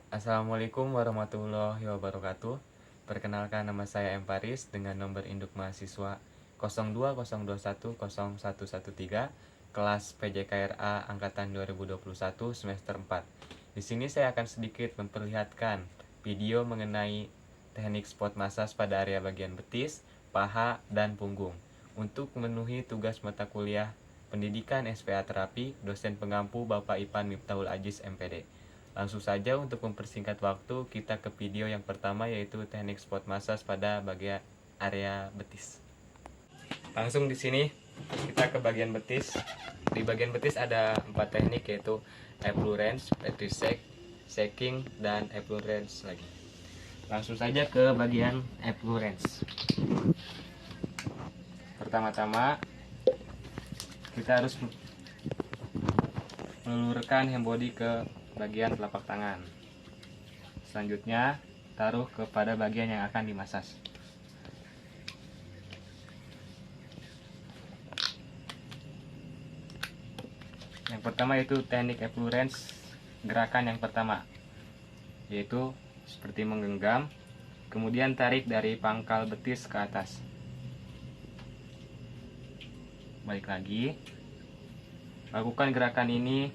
Assalamualaikum warahmatullahi wabarakatuh. Perkenalkan, nama saya M. Paris dengan nomor induk mahasiswa 0202101113 kelas PJKRA angkatan 2021 semester 4. Di sini saya akan sedikit memperlihatkan video mengenai teknik spot massage pada area bagian betis, paha, dan punggung. Untuk memenuhi tugas mata kuliah Pendidikan SPA Terapi, dosen pengampu Bapak Ipan Miftahul Aziz MPD. Langsung saja untuk mempersingkat waktu, kita ke video yang pertama, yaitu teknik spot massage pada bagian area betis. Langsung di sini kita ke bagian betis. Di bagian betis ada 4 teknik, yaitu effleurance, petrissek, shaking, dan effleurance lagi. Langsung saja ke bagian effleurance. Pertama-tama kita harus melulurkan hand body ke bagian telapak tangan. Selanjutnya taruh kepada bagian yang akan dimasas. Yang pertama yaitu teknik effleurance, gerakan yang pertama yaitu seperti menggenggam, kemudian tarik dari pangkal betis ke atas. Balik lagi. Lakukan gerakan ini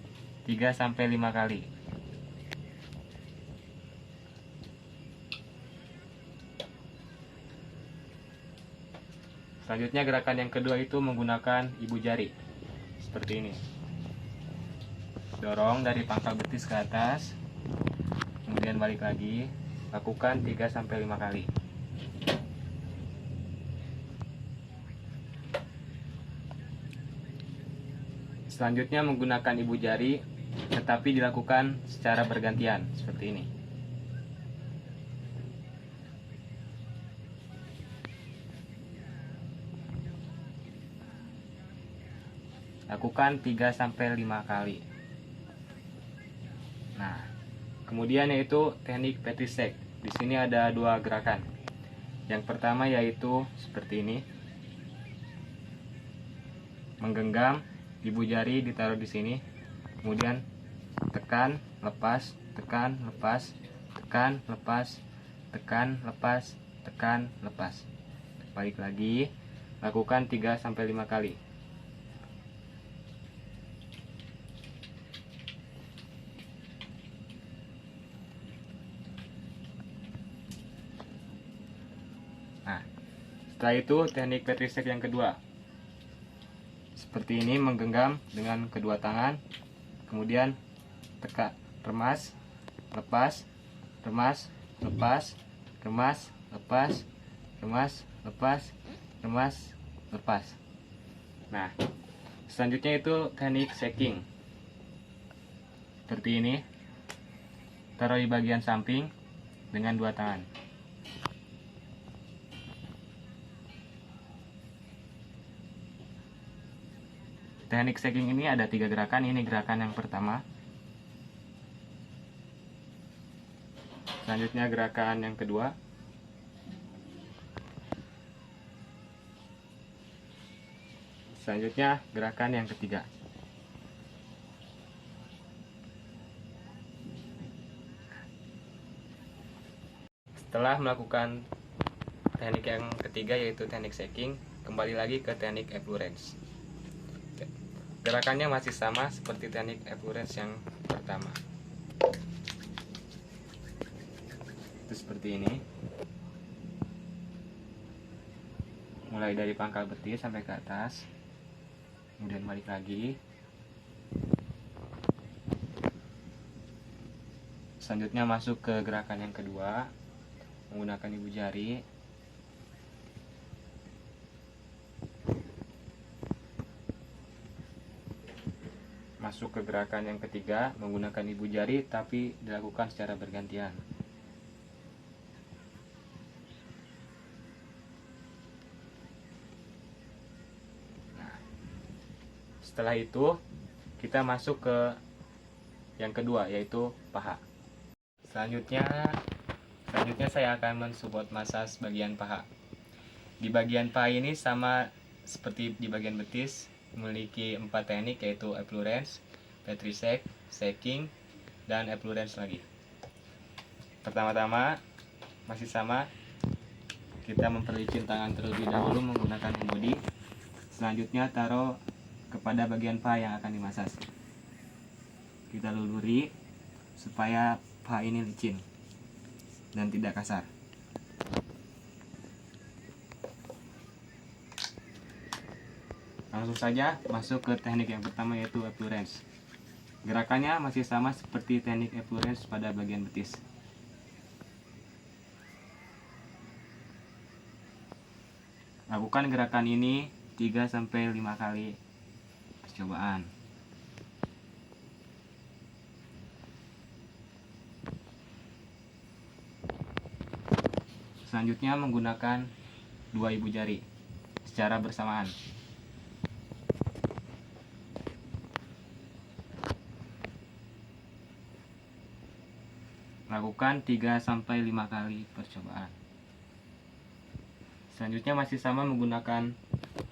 3-5 kali. Selanjutnya gerakan yang kedua itu menggunakan ibu jari. Seperti ini. Dorong dari pangkal betis ke atas, kemudian balik lagi. Lakukan 3-5 kali. Selanjutnya menggunakan ibu jari, tetapi dilakukan secara bergantian, seperti ini. Lakukan 3-5 kali. Nah, kemudian yaitu teknik petrissek. Di sini ada 2 gerakan. Yang pertama yaitu seperti ini. Menggenggam, ibu jari ditaruh di sini. Kemudian tekan, lepas, tekan, lepas, tekan, lepas, tekan, lepas, tekan, lepas. Balik lagi. Lakukan 3-5 kali. Nah, setelah itu teknik petrissek yang kedua. Seperti ini, menggenggam dengan kedua tangan, kemudian tekan, remas, lepas, remas, lepas, remas, lepas, remas, lepas, remas, lepas. Nah, selanjutnya itu teknik shaking. Seperti ini, taruh di bagian samping dengan dua tangan. Teknik shaking ini ada 3 gerakan. Ini gerakan yang pertama. Selanjutnya gerakan yang kedua. Selanjutnya gerakan yang ketiga. Setelah melakukan teknik yang ketiga, yaitu teknik shaking, kembali lagi ke teknik effleurance. Gerakannya masih sama seperti teknik effleurance yang pertama. Itu seperti ini. Mulai dari pangkal betis sampai ke atas. Kemudian balik lagi. Selanjutnya masuk ke gerakan yang kedua, menggunakan ibu jari. Masuk ke gerakan yang ketiga, menggunakan ibu jari tapi dilakukan secara bergantian. Nah, setelah itu kita masuk ke yang kedua, yaitu paha. Selanjutnya saya akan mensupport massage bagian paha. Di bagian paha ini sama seperti di bagian betis, memiliki 4 teknik, yaitu effleurance, petrissek, shaking, dan effleurance lagi. Pertama-tama masih sama, kita memperlicin tangan terlebih dahulu menggunakan body. Selanjutnya taruh kepada bagian paha yang akan dimasas. Kita luluri supaya paha ini licin dan tidak kasar. Langsung saja masuk ke teknik yang pertama, yaitu effleurance. Gerakannya masih sama seperti teknik effleurance pada bagian betis. Lakukan gerakan ini 3-5 kali percobaan. Selanjutnya menggunakan 2 ibu jari secara bersamaan. Lakukan 3-5 kali percobaan. Selanjutnya masih sama menggunakan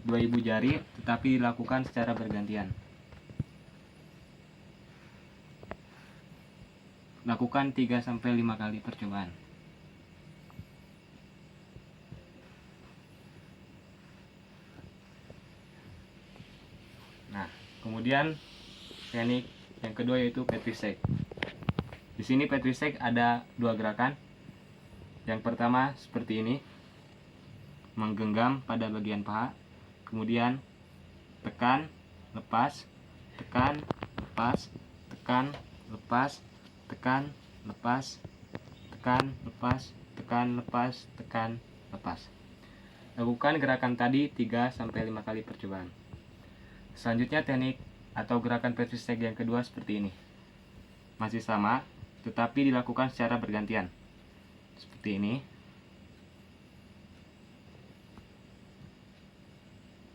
2 ibu jari, tetapi dilakukan secara bergantian. Lakukan 3-5 kali percobaan. Nah, kemudian teknik yang kedua yaitu Petrus shake. Di sini Petrus shake ada 2 gerakan. Yang pertama seperti ini, menggenggam pada bagian paha, kemudian tekan, lepas, tekan, lepas, tekan, lepas, tekan, lepas, tekan, lepas, tekan, lepas, tekan, lepas. Lakukan gerakan tadi 3-5 kali percobaan. Selanjutnya teknik atau gerakan Petrus shake yang kedua seperti ini. Masih sama, tetapi dilakukan secara bergantian. Seperti ini.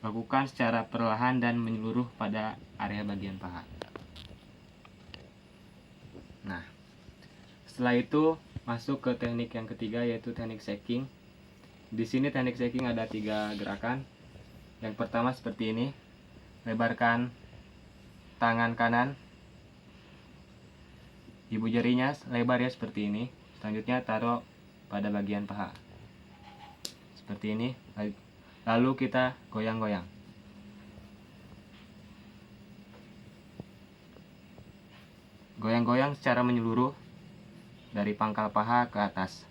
Lakukan secara perlahan dan menyeluruh pada area bagian paha. Nah, setelah itu masuk ke teknik yang ketiga, yaitu teknik shaking. Di sini teknik shaking ada 3 gerakan. Yang pertama seperti ini, lebarkan tangan kanan, ibu jarinya lebar ya seperti ini. Selanjutnya taruh pada bagian paha seperti ini. Lalu kita goyang-goyang. Goyang-goyang secara menyeluruh dari pangkal paha ke atas.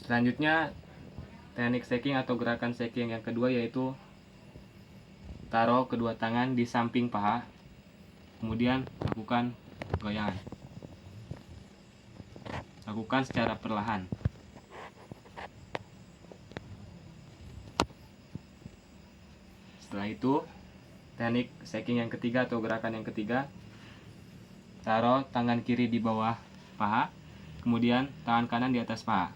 Selanjutnya teknik shaking atau gerakan shaking yang kedua yaitu taruh kedua tangan di samping paha, kemudian lakukan goyangan. Lakukan secara perlahan. Setelah itu, teknik shaking yang ketiga atau gerakan yang ketiga, taruh tangan kiri di bawah paha, kemudian tangan kanan di atas paha.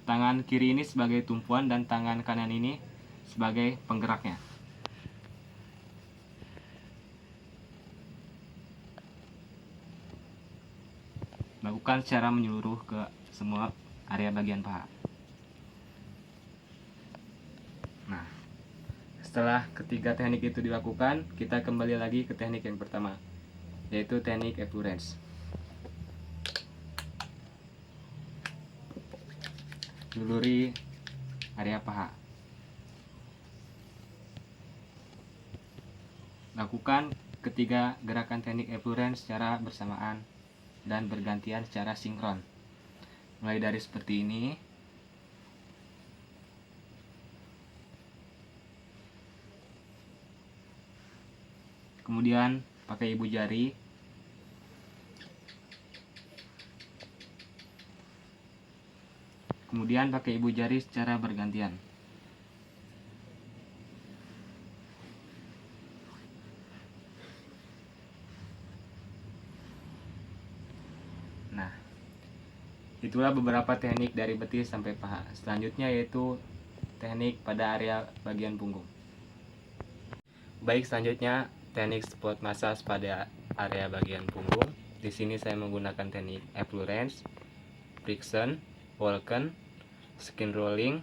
Tangan kiri ini sebagai tumpuan dan tangan kanan ini sebagai penggeraknya. Lakukan secara menyeluruh ke semua area bagian paha. Nah, setelah ketiga teknik itu dilakukan, kita kembali lagi ke teknik yang pertama, yaitu teknik effleurance. Luluri area paha. Lakukan ketiga gerakan teknik effleurance secara bersamaan dan bergantian secara sinkron. Mulai dari seperti ini. Kemudian pakai ibu jari. Kemudian pakai ibu jari secara bergantian. Nah, itulah beberapa teknik dari betis sampai paha. Selanjutnya yaitu teknik pada area bagian punggung. Baik, selanjutnya teknik spot massage pada area bagian punggung. Di sini saya menggunakan teknik effleurance, friction, walken, skin rolling,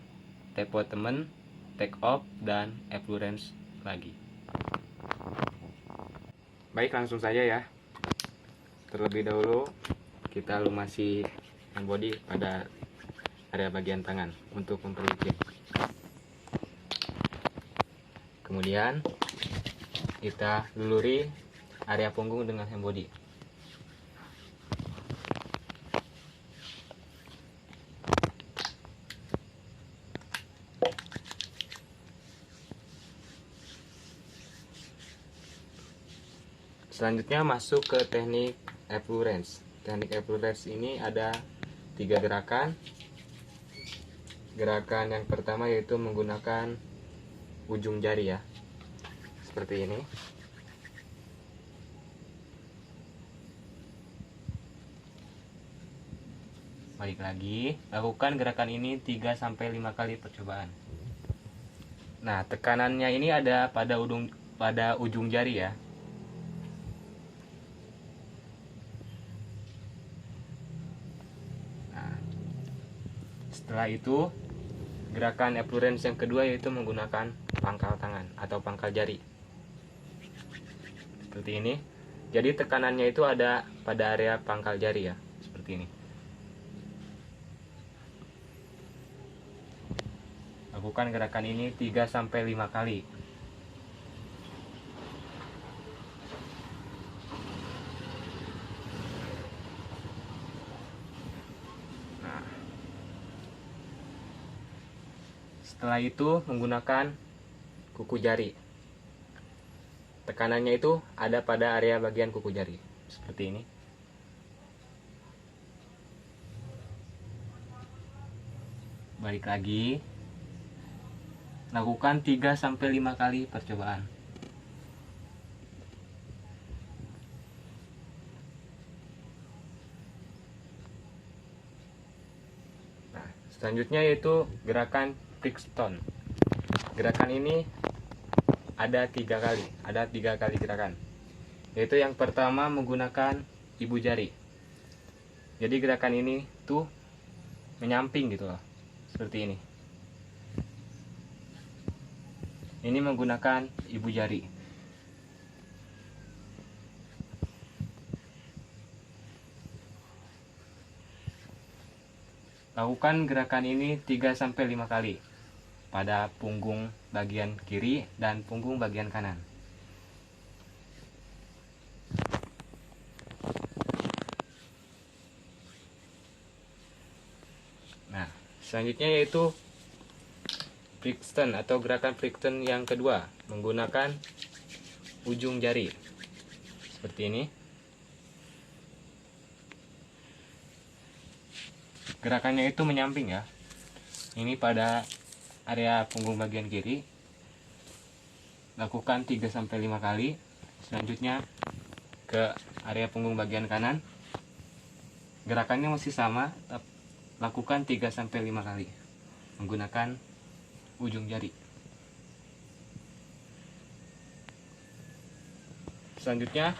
tapetement, take off, dan effleurance lagi. Baik, langsung saja ya. Terlebih dahulu kita lumasi hand body pada area bagian tangan untuk memperlicin. Kemudian kita luluri area punggung dengan hand body. Selanjutnya masuk ke teknik effleurance. Teknik effleurance ini ada 3 gerakan. Gerakan yang pertama yaitu menggunakan ujung jari ya, seperti ini. Balik lagi, lakukan gerakan ini 3-5 kali percobaan. Nah, tekanannya ini ada pada ujung jari ya. Setelah itu, gerakan effleurance yang kedua yaitu menggunakan pangkal tangan atau pangkal jari. Seperti ini. Jadi tekanannya itu ada pada area pangkal jari ya, seperti ini. Lakukan gerakan ini 3-5 kali. Setelah itu menggunakan kuku jari. Tekanannya itu ada pada area bagian kuku jari, seperti ini. Balik lagi. Lakukan 3-5 kali percobaan. Nah, selanjutnya yaitu gerakan Brixton. Gerakan ini ada 3 kali gerakan. Yaitu yang pertama menggunakan ibu jari. Jadi gerakan ini tuh menyamping gitu loh, seperti ini. Ini menggunakan ibu jari. Lakukan gerakan ini 3-5 kali pada punggung bagian kiri dan punggung bagian kanan. Nah, selanjutnya yaitu Brixton atau gerakan Brixton yang kedua menggunakan ujung jari, seperti ini. Gerakannya itu menyamping ya. Ini pada area punggung bagian kiri. Lakukan 3-5 kali. Selanjutnya ke area punggung bagian kanan. Gerakannya masih sama, lakukan 3-5 kali menggunakan ujung jari. Selanjutnya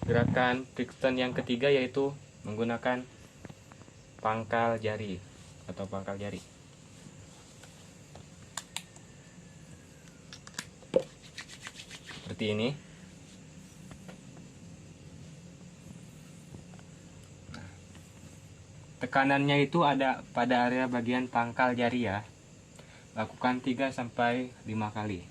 gerakan Brixton yang ketiga yaitu menggunakan pangkal jari atau pangkal jari. Seperti ini. Nah, tekanannya itu ada pada area bagian pangkal jari ya. Lakukan 3-5 kali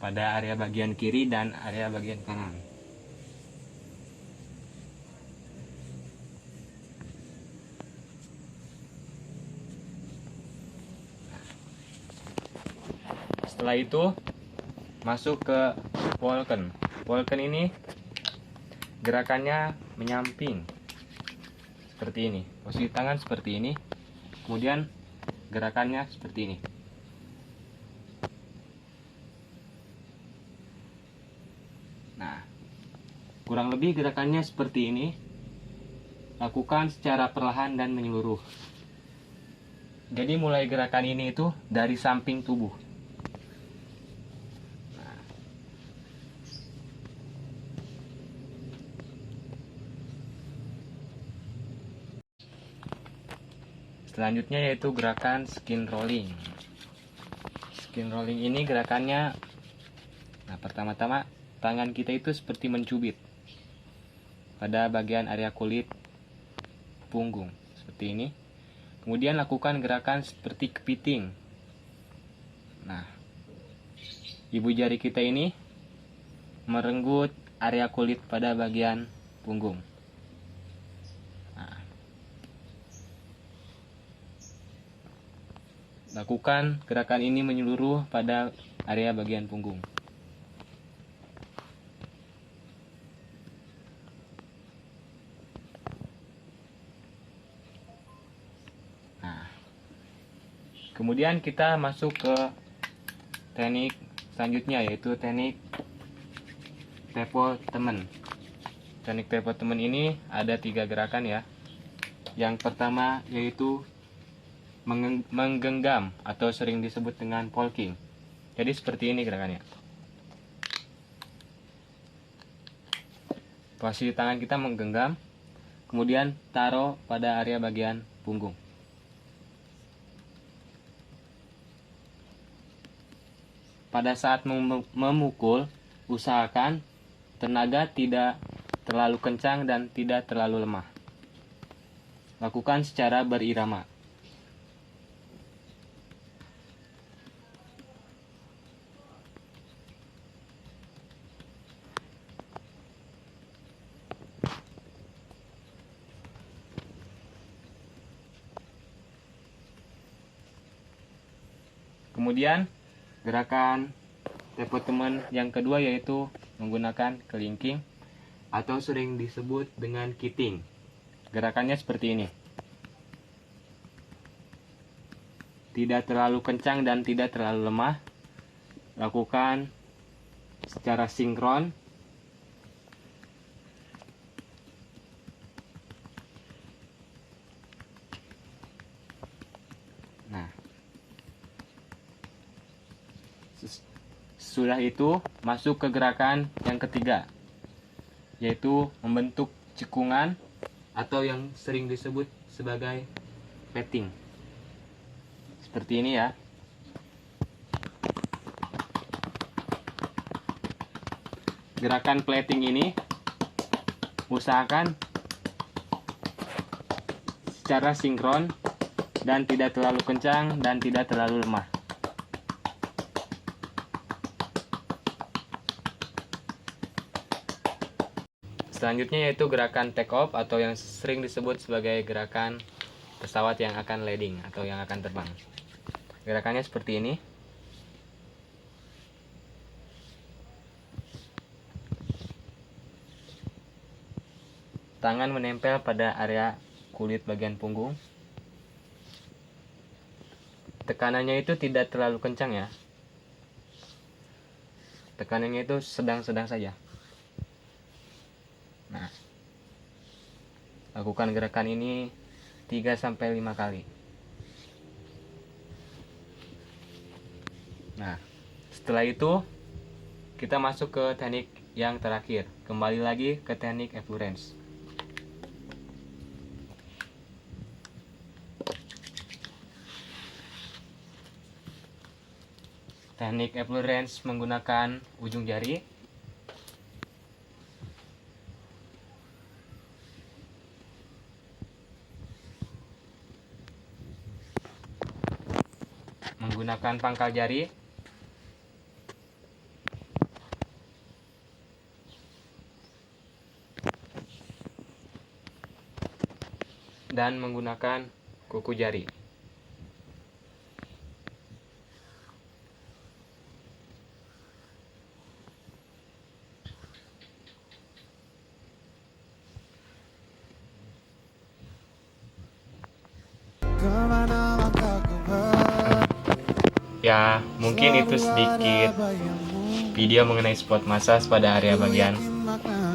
pada area bagian kiri dan area bagian kanan. Setelah itu masuk ke Walken. Walken ini gerakannya menyamping, seperti ini. Posisi tangan seperti ini. Kemudian gerakannya seperti ini. Nah, kurang lebih gerakannya seperti ini. Lakukan secara perlahan dan menyeluruh. Jadi mulai gerakan ini itu dari samping tubuh. Nah. Selanjutnya yaitu gerakan skin rolling. Skin rolling ini gerakannya, nah pertama-tama tangan kita itu seperti mencubit pada bagian area kulit punggung seperti ini. Kemudian lakukan gerakan seperti kepiting. Nah, ibu jari kita ini merenggut area kulit pada bagian punggung. Nah, lakukan gerakan ini menyeluruh pada area bagian punggung. Nah, kemudian kita masuk ke teknik selanjutnya, yaitu teknik tepo temen. Teknik tepo temen ini ada 3 gerakan ya. Yang pertama yaitu menggenggam atau sering disebut dengan polking. Jadi seperti ini gerakannya. Posisi tangan kita menggenggam, kemudian taruh pada area bagian punggung. Pada saat memukul, usahakan tenaga tidak terlalu kencang dan tidak terlalu lemah. Lakukan secara berirama. Kemudian gerakan tepo temen yang kedua yaitu menggunakan kelingking atau sering disebut dengan kiting. Gerakannya seperti ini. Tidak terlalu kencang dan tidak terlalu lemah. Lakukan secara sinkron. Nah, sudah itu masuk ke gerakan yang ketiga, yaitu membentuk cekungan atau yang sering disebut sebagai plating. Seperti ini ya. Gerakan plating ini usahakan secara sinkron dan tidak terlalu kencang dan tidak terlalu lemah. Selanjutnya yaitu gerakan take off atau yang sering disebut sebagai gerakan pesawat yang akan landing atau yang akan terbang. Gerakannya seperti ini. Tangan menempel pada area kulit bagian punggung. Tekanannya itu tidak terlalu kencang ya. Tekanannya itu sedang-sedang saja. Nah, lakukan gerakan ini 3-5 kali. Nah, setelah itu kita masuk ke teknik yang terakhir. Kembali lagi ke teknik effleurance. Teknik effleurance menggunakan ujung jari. Menggunakan pangkal jari. Dan menggunakan kuku jari. Ya, mungkin itu sedikit video mengenai spot massage pada area bagian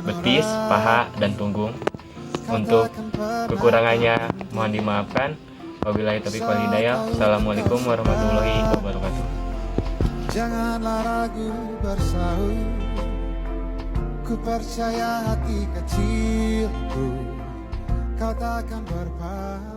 betis, paha, dan punggung. Untuk kekurangannya mohon dimaafkan. Wabillahi taufiq wal hidayah. Assalamualaikum warahmatullahi wabarakatuh. Janganlah ragu bersaut, ku percaya hati kecilku, kau takkan berpaling.